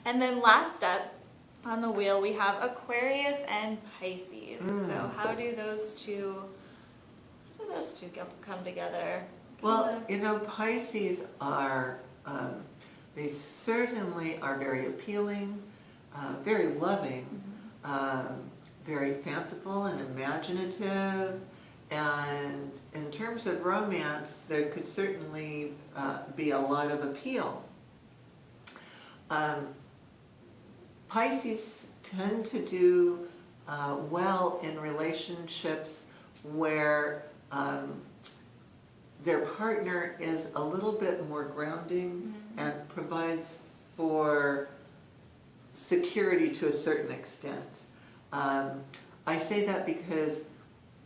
And then last up on the wheel, we have Aquarius and Pisces. So how do those two come together? Well, you know, Pisces are, they certainly are very appealing, very loving, very fanciful and imaginative. And in terms of romance, there could certainly be a lot of appeal. Pisces tend to do well in relationships where their partner is a little bit more grounding and provides for security to a certain extent. I say that because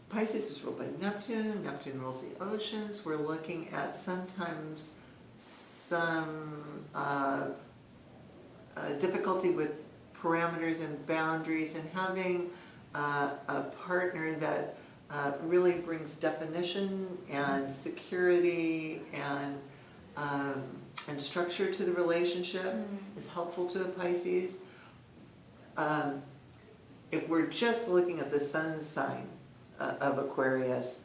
Pisces is ruled by Neptune. Neptune rules the oceans. We're looking at sometimes some difficulty with parameters and boundaries, and having a partner that really brings definition and security and structure to the relationship is helpful to a Pisces. If we're just looking at the sun sign of Aquarius,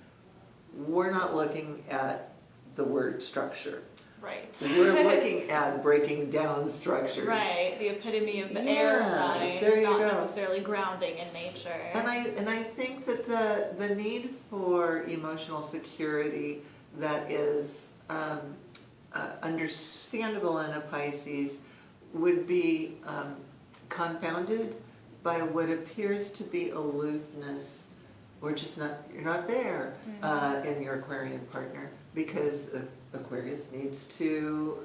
we're not looking at the word structure. Right. We're looking at breaking down structures. Right, the epitome of the air sign, there you not go. necessarily grounding in nature. And I think that the need for emotional security that is understandable in a Pisces would be confounded by what appears to be aloofness, or just you're not there in your Aquarian partner, because Aquarius needs to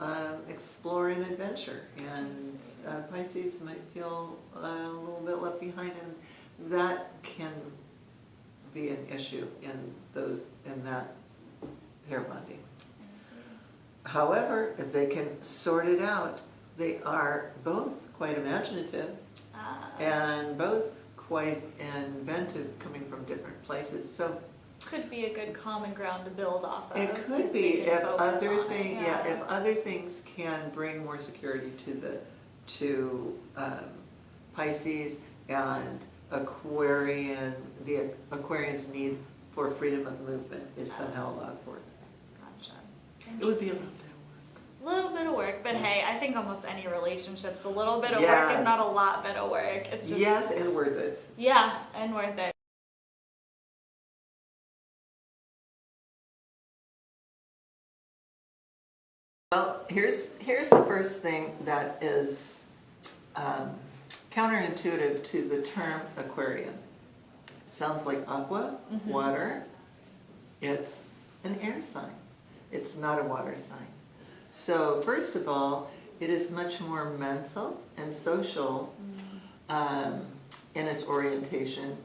explore and adventure, and Pisces might feel a little bit left behind, and that can be an issue in that pair bonding. However, if they can sort it out, they are both quite imaginative and both quite inventive, coming from different places. So could be a good common ground to build off of. It could be if other things can bring more security to Pisces, and Aquarian, the Aquarian's need for freedom of movement is somehow allowed for. Gotcha. It would be a little bit of work, but hey, I think almost any relationship's a little bit of work, if not a lot bit of work. It's just, yes, and worth it. Yeah, and worth it. Well, here's the first thing that is counterintuitive to the term Aquarian. Sounds like aqua, water. It's an air sign. It's not a water sign. So first of all, it is much more mental and social in its orientation,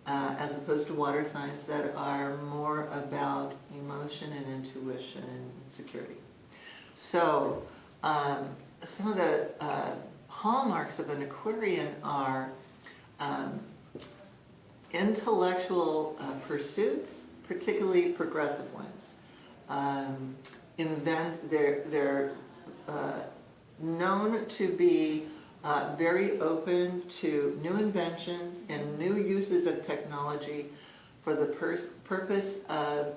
as opposed to water signs that are more about emotion and intuition and security. So some of the hallmarks of an Aquarian are intellectual pursuits, particularly progressive ones. They're known to be very open to new inventions and new uses of technology for the purpose of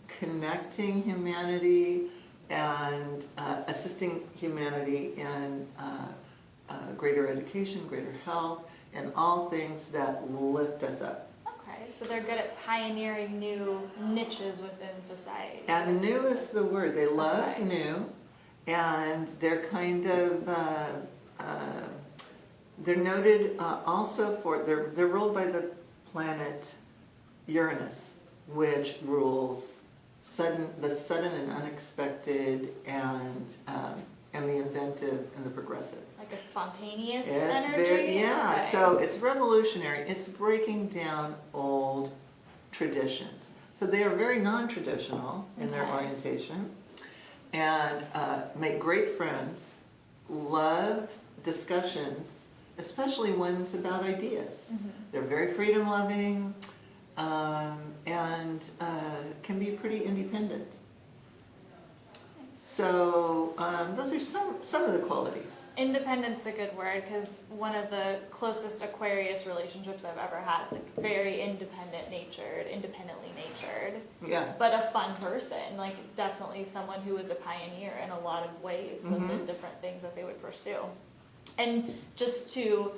connecting humanity and assisting humanity in greater education, greater health, and all things that lift us up. Okay, so they're good at pioneering new niches within society. And new is the word. They love new, and they're kind of, they're noted also for, they're ruled by the planet Uranus, which rules the sudden and unexpected, and the inventive and the progressive. Like a spontaneous energy? Yeah, so it's revolutionary. It's breaking down old traditions. So they are very non-traditional in their orientation, and make great friends, love discussions, especially when it's about ideas. They're very freedom-loving, and can be pretty independent. So those are some of the qualities. Independent's a good word because one of the closest Aquarius relationships I've ever had, like very independently natured, Yeah. but a fun person, like definitely someone who was a pioneer in a lot of ways with the different things that they would pursue. And just to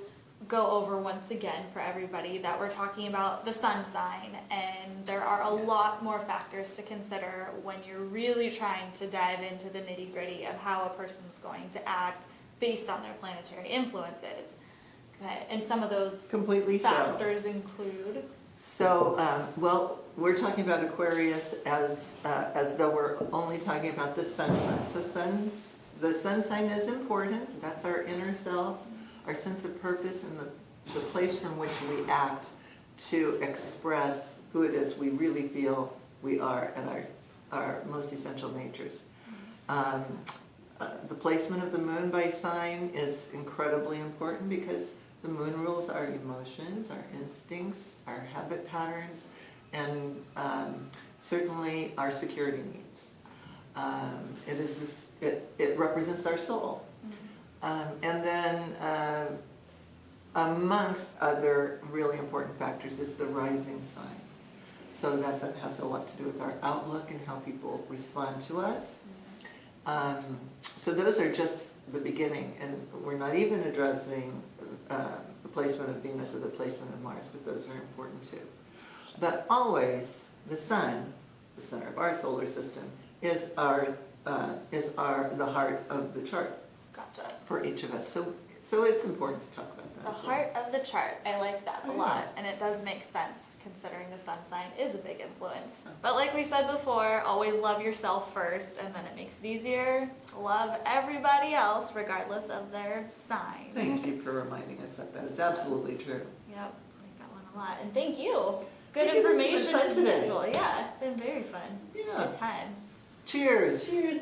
go over once again for everybody that we're talking about the sun sign, and there are a lot more factors to consider when you're really trying to dive into the nitty-gritty of how a person's going to act based on their planetary influences. Okay. And some of those Completely factors include. So, well, we're talking about Aquarius as though we're only talking about the sun sign. So the sun sign is important. That's our inner self, our sense of purpose, and the place from which we act to express who it is we really feel we are and our most essential natures. The placement of the moon by sign is incredibly important because the moon rules our emotions, our instincts, our habit patterns, and certainly our security needs. It represents our soul. And then amongst other really important factors is the rising sign. So that has a lot to do with our outlook and how people respond to us. So those are just the beginning, and we're not even addressing the placement of Venus or the placement of Mars, but those are important too. But always, the sun, the center of our solar system, is the heart of the chart. Gotcha. For each of us. So it's important to talk about that. The heart of the chart. I like that a lot, and it does make sense considering the sun sign is a big influence. But like we said before, always love yourself first, and then it makes it easier to love everybody else regardless of their sign. Thank you for reminding us that is absolutely true. Yep, I like that one a lot. And thank you. Good Thank you. This has information been fun as today. usual. Yeah, it's been very fun. Yeah. Good times. Cheers. Cheers.